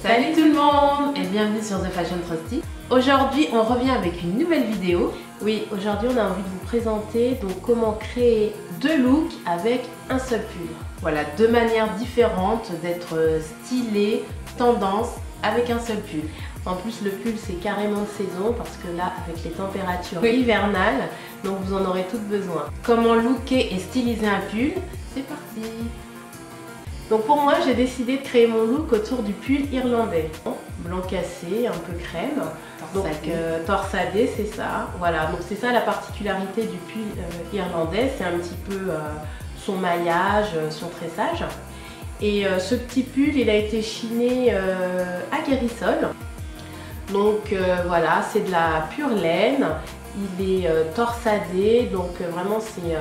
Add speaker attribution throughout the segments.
Speaker 1: Salut tout le monde et bienvenue sur The Fashion Trusty. Aujourd'hui on revient avec une nouvelle vidéo. Oui, aujourd'hui on a envie de vous présenter donc comment créer deux looks avec un seul pull. Voilà, deux manières différentes d'être stylé, tendance avec un seul pull. En plus le pull c'est carrément de saison parce que là avec les températures hivernales, donc vous en aurez toutes besoin. Comment looker et styliser un pull? C'est parti! Donc pour moi j'ai décidé de créer mon look autour du pull irlandais. Blanc cassé, un peu crème, torsadé c'est ça. Voilà, donc c'est ça la particularité du pull irlandais, c'est un petit peu son maillage, son tressage. Et ce petit pull il a été chiné à Guérissol. Donc voilà, c'est de la pure laine. Il est torsadé, donc vraiment c'est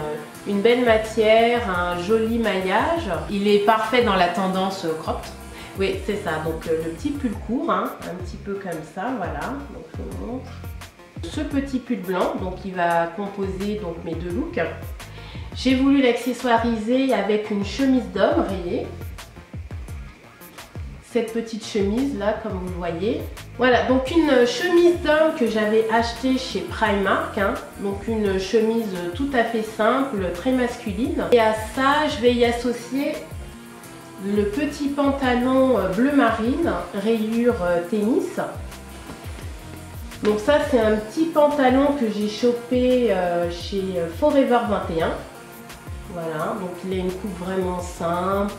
Speaker 1: une belle matière, un joli maillage. Il est parfait dans la tendance cropped. Oui, c'est ça, donc le petit pull court, hein, un petit peu comme ça, voilà. Donc je vous montre. Ce petit pull blanc, donc il va composer donc mes deux looks. J'ai voulu l'accessoiriser avec une chemise d'homme rayée. Cette petite chemise là, comme vous le voyez. Voilà, donc une chemise d'homme que j'avais achetée chez Primark, hein, donc une chemise tout à fait simple, très masculine. Et à ça, je vais y associer le petit pantalon bleu marine, rayure tennis. Donc ça, c'est un petit pantalon que j'ai chopé chez Forever 21. Voilà, donc il a une coupe vraiment simple.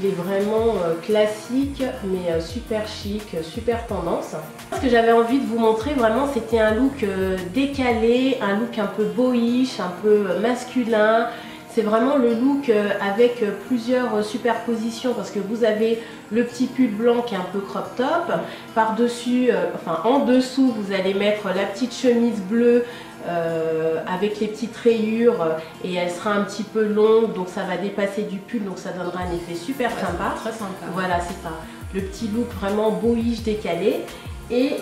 Speaker 1: Il est vraiment classique mais super chic, super tendance. Ce que j'avais envie de vous montrer vraiment c'était un look décalé, un look un peu boyish, un peu masculin. C'est vraiment le look avec plusieurs superpositions parce que vous avez le petit pull blanc qui est un peu crop top. Par-dessus, enfin en dessous vous allez mettre la petite chemise bleue avec les petites rayures et elle sera un petit peu longue donc ça va dépasser du pull donc ça donnera un effet super sympa.
Speaker 2: Très sympa.
Speaker 1: Voilà, c'est ça. Le petit look vraiment boyish décalé. Et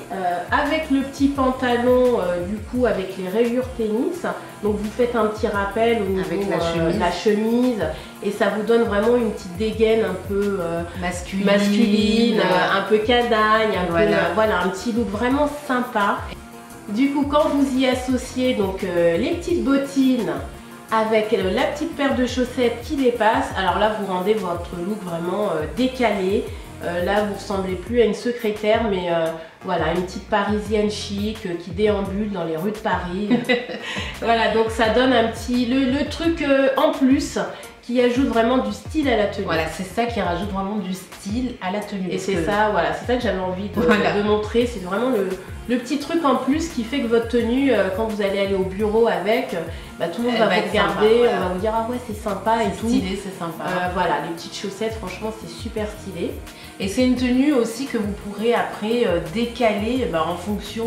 Speaker 1: avec le petit pantalon du coup avec les rayures tennis, donc vous faites un petit rappel au niveau de la chemise et ça vous donne vraiment une petite dégaine un peu masculine, un peu cadagne, voilà, un petit look vraiment sympa. Du coup quand vous y associez donc les petites bottines avec la petite paire de chaussettes qui dépasse, alors là vous rendez votre look vraiment décalé. Là vous ressemblez plus à une secrétaire mais voilà, une petite parisienne chic qui déambule dans les rues de Paris. Voilà, donc ça donne un petit le truc en plus qui ajoute vraiment du style à la tenue.
Speaker 2: Voilà, c'est ça qui rajoute vraiment du style à la tenue.
Speaker 1: Et c'est ça, voilà, c'est ça que j'avais envie de montrer. C'est vraiment le petit truc en plus qui fait que votre tenue, quand vous allez aller au bureau avec, bah, tout le monde va vous regarder, on va vous dire ah ouais c'est sympa et tout.
Speaker 2: C'est stylé, c'est sympa.
Speaker 1: Voilà, les petites chaussettes, franchement c'est super stylé.
Speaker 2: Et c'est une tenue aussi que vous pourrez après décaler en fonction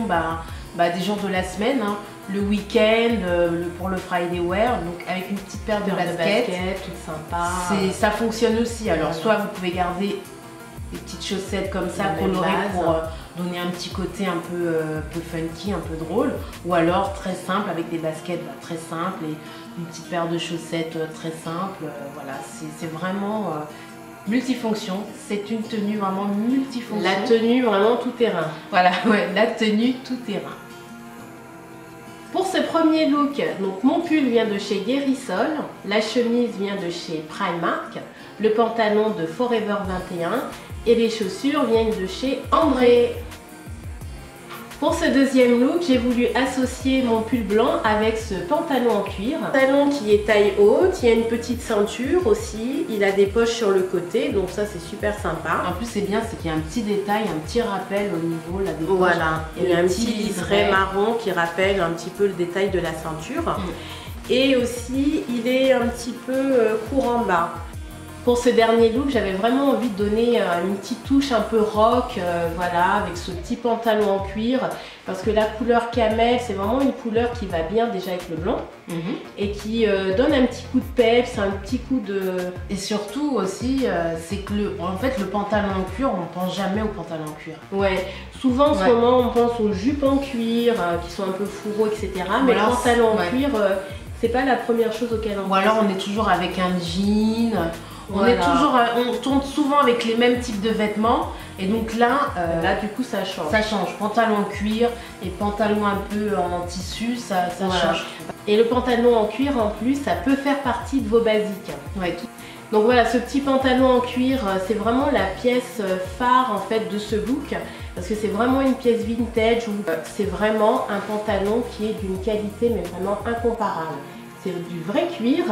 Speaker 2: des jours de la semaine. Hein. Le week-end, pour le Friday wear, donc avec une petite paire de baskets,
Speaker 1: tout sympa.
Speaker 2: Ça fonctionne aussi. Alors soit vous pouvez garder des petites chaussettes comme ça colorées pour donner un petit côté un peu funky, un peu drôle, ou alors très simple avec des baskets très simples et une petite paire de chaussettes très simple. Voilà, c'est vraiment multifonction. C'est une tenue vraiment multifonction.
Speaker 1: La tenue vraiment tout terrain.
Speaker 2: Voilà, ouais, la tenue tout terrain.
Speaker 1: Pour ce premier look, donc mon pull vient de chez Guérissol, la chemise vient de chez Primark, le pantalon de Forever 21 et les chaussures viennent de chez André. Pour ce deuxième look, j'ai voulu associer mon pull blanc avec ce pantalon en cuir. Pantalon qui est taille haute, il y a une petite ceinture aussi, il a des poches sur le côté, donc ça c'est super sympa.
Speaker 2: En plus c'est bien, c'est qu'il y a un petit détail, un petit rappel au niveau là, des poches.
Speaker 1: Voilà, il y a un petit liseré marron qui rappelle un petit peu le détail de la ceinture. Et aussi, il est un petit peu court en bas. Pour ce dernier look, j'avais vraiment envie de donner une petite touche un peu rock, voilà, avec ce petit pantalon en cuir, parce que la couleur camel, c'est vraiment une couleur qui va bien déjà avec le blanc, et qui donne un petit coup de peps, un petit coup de...
Speaker 2: Et surtout aussi, c'est que en fait, le pantalon en cuir, on pense jamais au pantalon en cuir.
Speaker 1: Ouais, souvent en ce moment, on pense aux jupes en cuir, qui sont un peu fourreaux, etc. Mais le pantalon en cuir, c'est pas la première chose auquel on pense.
Speaker 2: Ou alors on est toujours avec un jean. On tourne souvent avec les mêmes types de vêtements. Et donc là,
Speaker 1: du coup, ça change.
Speaker 2: Ça change. Pantalon en cuir et pantalon un peu en tissu, ça change.
Speaker 1: Et le pantalon en cuir, en plus, ça peut faire partie de vos basiques.
Speaker 2: Ouais,
Speaker 1: donc voilà, ce petit pantalon en cuir, c'est vraiment la pièce phare en fait de ce look. Parce que c'est vraiment une pièce vintage où c'est vraiment un pantalon qui est d'une qualité mais vraiment incomparable. C'est du vrai cuir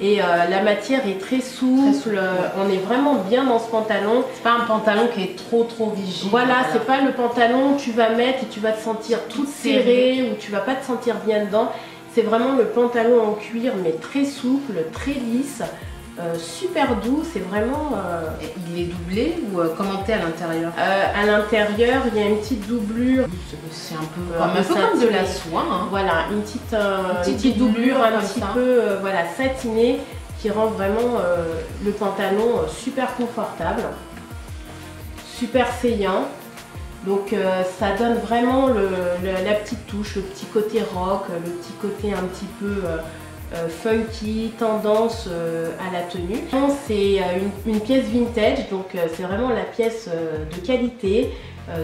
Speaker 1: et la matière est très souple. On est vraiment bien dans ce pantalon.
Speaker 2: C'est pas un pantalon qui est trop rigide.
Speaker 1: Voilà, c'est pas le pantalon que tu vas mettre et tu vas te sentir toute serrée ou tu vas pas te sentir bien dedans. C'est vraiment le pantalon en cuir mais très souple, très lisse. Super doux, c'est vraiment...
Speaker 2: Il est doublé ou commenté à l'intérieur?
Speaker 1: À l'intérieur, il y a une petite doublure.
Speaker 2: C'est un peu comme de la soie. Hein.
Speaker 1: Voilà, une petite doublure un petit peu voilà, satinée qui rend vraiment le pantalon super confortable, super saillant. Donc ça donne vraiment la petite touche, le petit côté rock, le petit côté un petit peu... funky, tendance à la tenue. C'est une pièce vintage, donc c'est vraiment la pièce de qualité,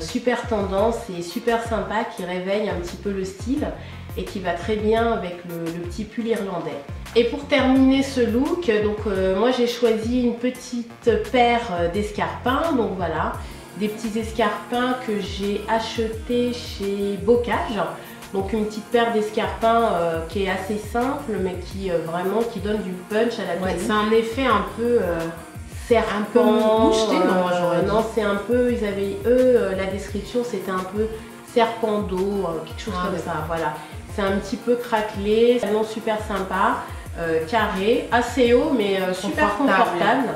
Speaker 1: super tendance et super sympa qui réveille un petit peu le style et qui va très bien avec le petit pull irlandais. Et pour terminer ce look, donc moi j'ai choisi une petite paire d'escarpins, donc voilà, des petits escarpins que j'ai achetés chez Bocage. Donc une petite paire d'escarpins qui est assez simple mais qui vraiment qui donne du punch à la tenue.
Speaker 2: Ouais, c'est un effet un peu
Speaker 1: serpent,
Speaker 2: un peu moucheté,
Speaker 1: non, c'est un peu, ils avaient la description c'était un peu serpent d'eau, quelque chose comme ça, voilà. C'est un petit peu craquelé, non super sympa, carré, assez haut mais super confortable.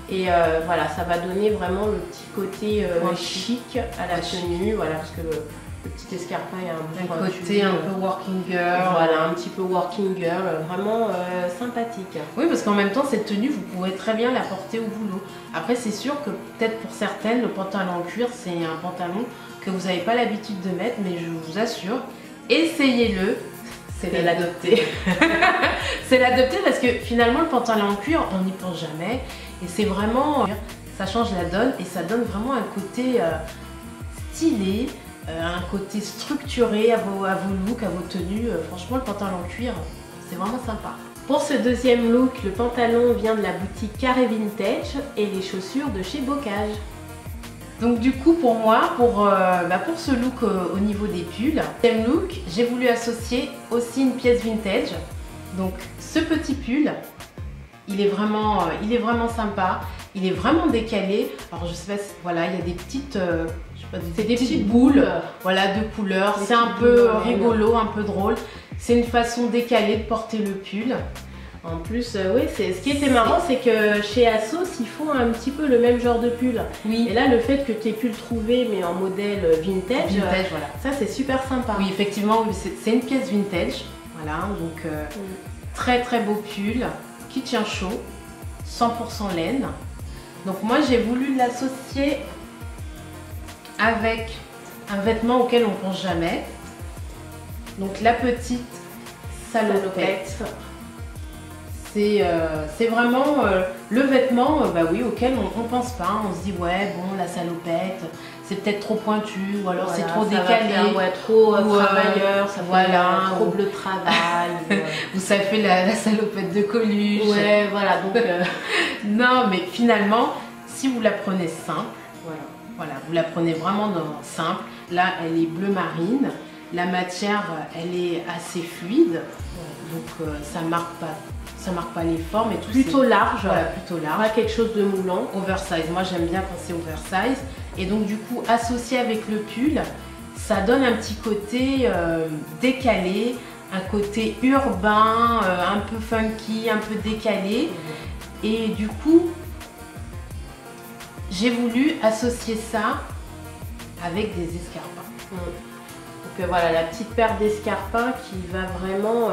Speaker 1: Et voilà, ça va donner vraiment le petit côté chic à la tenue, voilà, parce que le petit escarpin est un
Speaker 2: côté un peu working girl.
Speaker 1: Voilà, un petit peu working girl, vraiment sympathique.
Speaker 2: Oui, parce qu'en même temps, cette tenue, vous pourrez très bien la porter au boulot. Après, c'est sûr que peut-être pour certaines, le pantalon en cuir, c'est un pantalon que vous n'avez pas l'habitude de mettre, mais je vous assure, essayez-le.
Speaker 1: C'est l'adopter.
Speaker 2: C'est l'adopter parce que finalement, le pantalon en cuir, on n'y pense jamais. Et c'est vraiment... Ça change la donne et ça donne vraiment un côté stylé. Un côté structuré à vos looks, à vos tenues. Franchement, le pantalon en cuir, c'est vraiment sympa.
Speaker 1: Pour ce deuxième look, le pantalon vient de la boutique Carré Vintage et les chaussures de chez Bocage.
Speaker 2: Donc du coup, pour moi, pour ce look au niveau des pulls, deuxième look, j'ai voulu associer aussi une pièce vintage. Donc ce petit pull, il est vraiment sympa. Il est vraiment décalé. Alors je sais pas, voilà, il y a des petites...
Speaker 1: c'est des petites boules
Speaker 2: voilà, de couleurs, c'est un peu rigolo, un peu drôle. C'est une façon décalée de porter le pull.
Speaker 1: En plus, oui, ce qui était marrant, c'est que chez Asos, ils font un petit peu le même genre de pull.
Speaker 2: Oui.
Speaker 1: Et là, le fait que tu aies pu le trouver, mais en modèle vintage,
Speaker 2: voilà.
Speaker 1: Ça c'est super sympa.
Speaker 2: Oui, effectivement, c'est une pièce vintage. Voilà, donc très beau pull qui tient chaud, 100% laine. Donc moi, j'ai voulu l'associer avec un vêtement auquel on pense jamais. Donc la petite salopette. C'est vraiment le vêtement auquel on pense pas. On se dit ouais bon, la salopette c'est peut-être trop pointu ou alors c'est trop décalé,
Speaker 1: trop travailleur, ça fait trop bleu travail.
Speaker 2: Ou ça fait la salopette de Coluche.
Speaker 1: Ouais, voilà, donc
Speaker 2: non, mais finalement si vous la prenez simple, voilà, vous la prenez vraiment simple. Là, elle est bleu marine. La matière, elle est assez fluide. Donc, ça marque pas les formes et tout.
Speaker 1: Plutôt large.
Speaker 2: Voilà, plutôt large.
Speaker 1: Pas quelque chose de moulant.
Speaker 2: Oversize. Moi, j'aime bien quand c'est oversize. Et donc, du coup, associé avec le pull, ça donne un petit côté décalé, un côté urbain, un peu funky, un peu décalé. Et du coup, j'ai voulu associer ça avec des escarpins.
Speaker 1: Donc voilà, la petite paire d'escarpins qui va vraiment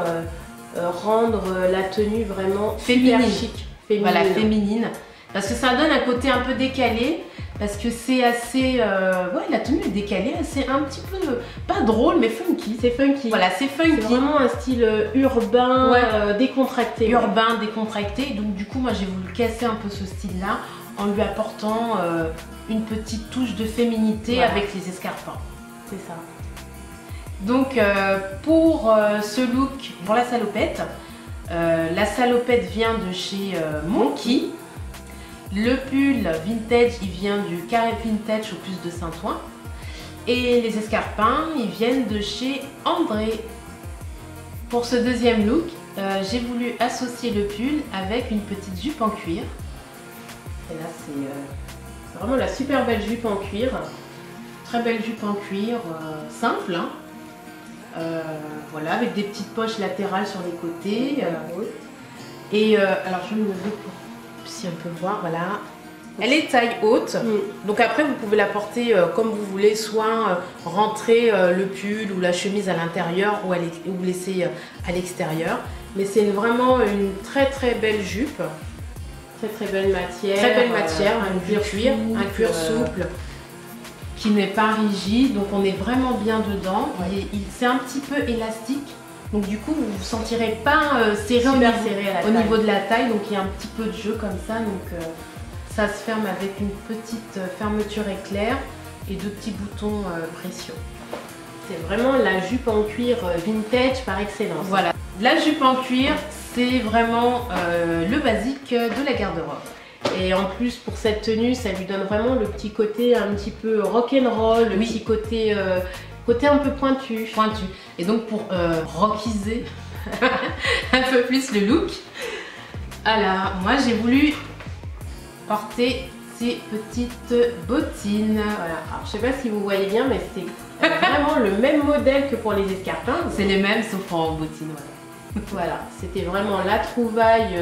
Speaker 1: rendre la tenue vraiment
Speaker 2: féminine.
Speaker 1: super chic.
Speaker 2: Voilà, féminine. Parce que ça donne un côté un peu décalé, parce que c'est assez... ouais, la tenue est décalée, c'est un petit peu... pas drôle, mais funky.
Speaker 1: C'est funky.
Speaker 2: Voilà, c'est funky.
Speaker 1: C'est vraiment un style urbain,
Speaker 2: ouais.
Speaker 1: Décontracté.
Speaker 2: Urbain, décontracté. Donc du coup, moi j'ai voulu casser un peu ce style-là en lui apportant une petite touche de féminité voilà. Avec les escarpins.
Speaker 1: C'est ça.
Speaker 2: Donc pour ce look, pour la salopette vient de chez Monkey. Le pull vintage, il vient du Carré Vintage au plus de Saint-Ouen. Et les escarpins, ils viennent de chez André. Pour ce deuxième look, j'ai voulu associer le pull avec une petite jupe en cuir.
Speaker 1: Et là, c'est vraiment la super belle jupe en cuir.
Speaker 2: Très belle jupe en cuir, simple. Hein. Voilà, avec des petites poches latérales sur les côtés. Et alors, je vais me lever pour si on peut voir, voilà. Elle est taille haute, donc après vous pouvez la porter comme vous voulez, soit rentrer le pull ou la chemise à l'intérieur ou laisser à l'extérieur. Mais c'est vraiment une très belle jupe.
Speaker 1: Très belle matière.
Speaker 2: Très belle matière, un cuir souple qui n'est pas rigide, donc on est vraiment bien dedans. Ouais. C'est un petit peu élastique. Donc du coup, vous ne vous sentirez pas serré au niveau de la taille. Donc il y a un petit peu de jeu comme ça. Donc ça se ferme avec une petite fermeture éclair et deux petits boutons pression.
Speaker 1: C'est vraiment la jupe en cuir vintage par excellence.
Speaker 2: Voilà. La jupe en cuir, c'est vraiment le basique de la garde-robe.
Speaker 1: Et en plus, pour cette tenue, ça lui donne vraiment le petit côté un petit peu rock'n'roll, le petit côté... côté un peu pointu.
Speaker 2: Et donc pour rockiser un peu plus le look, alors moi j'ai voulu porter ces petites bottines.
Speaker 1: Voilà. Alors, je sais pas si vous voyez bien, mais c'est vraiment le même modèle que pour les escarpins.
Speaker 2: C'est les mêmes sauf en bottines.
Speaker 1: Voilà, c'était vraiment la trouvaille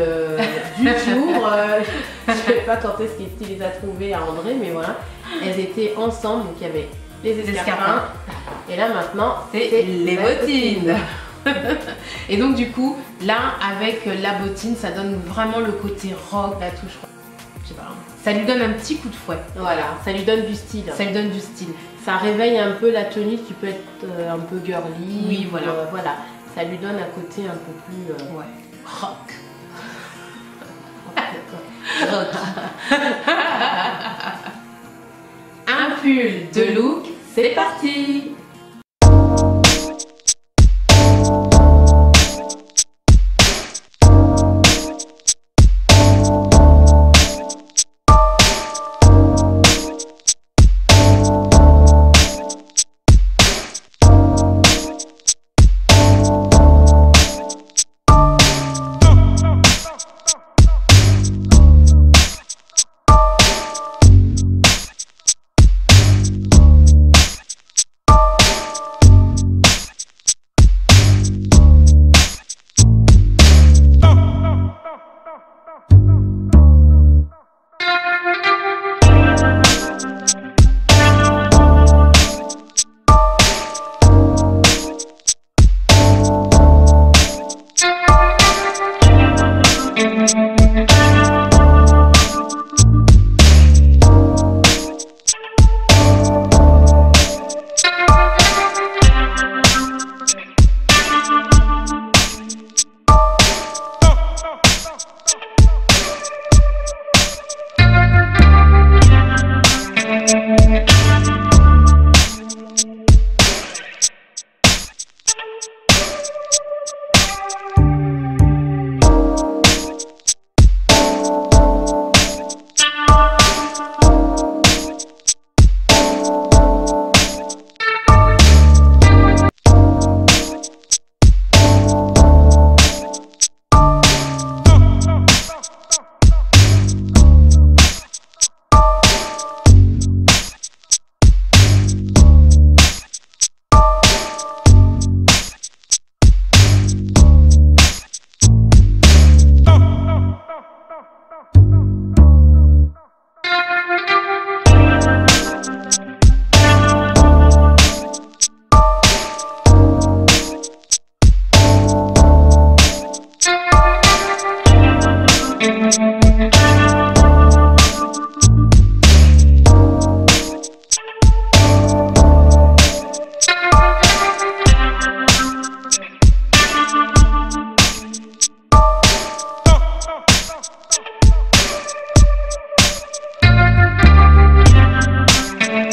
Speaker 1: du jour. Je ne sais pas quand est-ce qu'il les a trouvées à André, mais voilà. Elles étaient ensemble, donc il y avait les escarpins. Et là maintenant,
Speaker 2: c'est les bottines. Et donc du coup, là avec la bottine, ça donne vraiment le côté rock, la touche rock. Je sais pas, ça lui donne un petit coup de fouet.
Speaker 1: Voilà, ça lui donne du style.
Speaker 2: Ça lui donne du style.
Speaker 1: Ça réveille un peu la tenue qui peut être un peu girly.
Speaker 2: Oui, voilà.
Speaker 1: Voilà, ça lui donne un côté un peu plus
Speaker 2: rock. Un pull de look, c'est parti!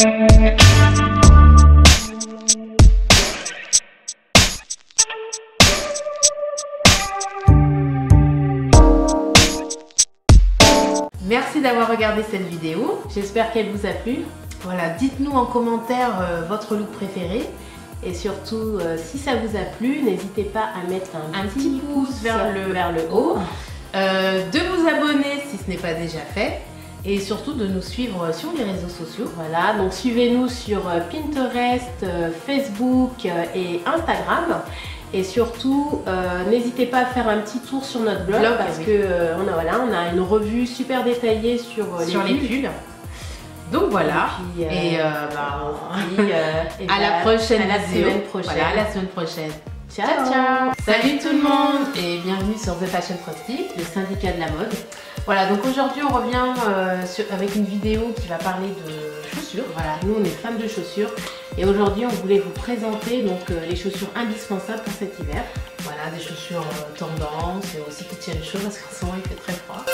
Speaker 1: Merci d'avoir regardé cette vidéo, j'espère qu'elle vous a plu. Voilà, dites-nous en commentaire votre look préféré et surtout si ça vous a plu, n'hésitez pas à mettre un petit pouce vers le haut, de vous abonner si ce n'est pas déjà fait et surtout de nous suivre sur les réseaux sociaux. Voilà, donc suivez-nous sur Pinterest, Facebook et Instagram. Et surtout, n'hésitez pas à faire un petit tour sur notre blog parce que on a une revue super détaillée sur les pulls. Donc voilà. Et puis, à la prochaine vidéo. Voilà, à la semaine prochaine. Ciao, ciao. Salut tout le monde et bienvenue sur The Fashion Trusty, le syndicat de la mode. Voilà, donc aujourd'hui on revient avec une vidéo qui va parler de chaussures. Voilà, nous on est fans de chaussures et aujourd'hui on voulait vous présenter donc les chaussures indispensables pour cet hiver. Voilà, des chaussures tendance et aussi qui tiennent chaud parce qu'en ce moment il fait très froid.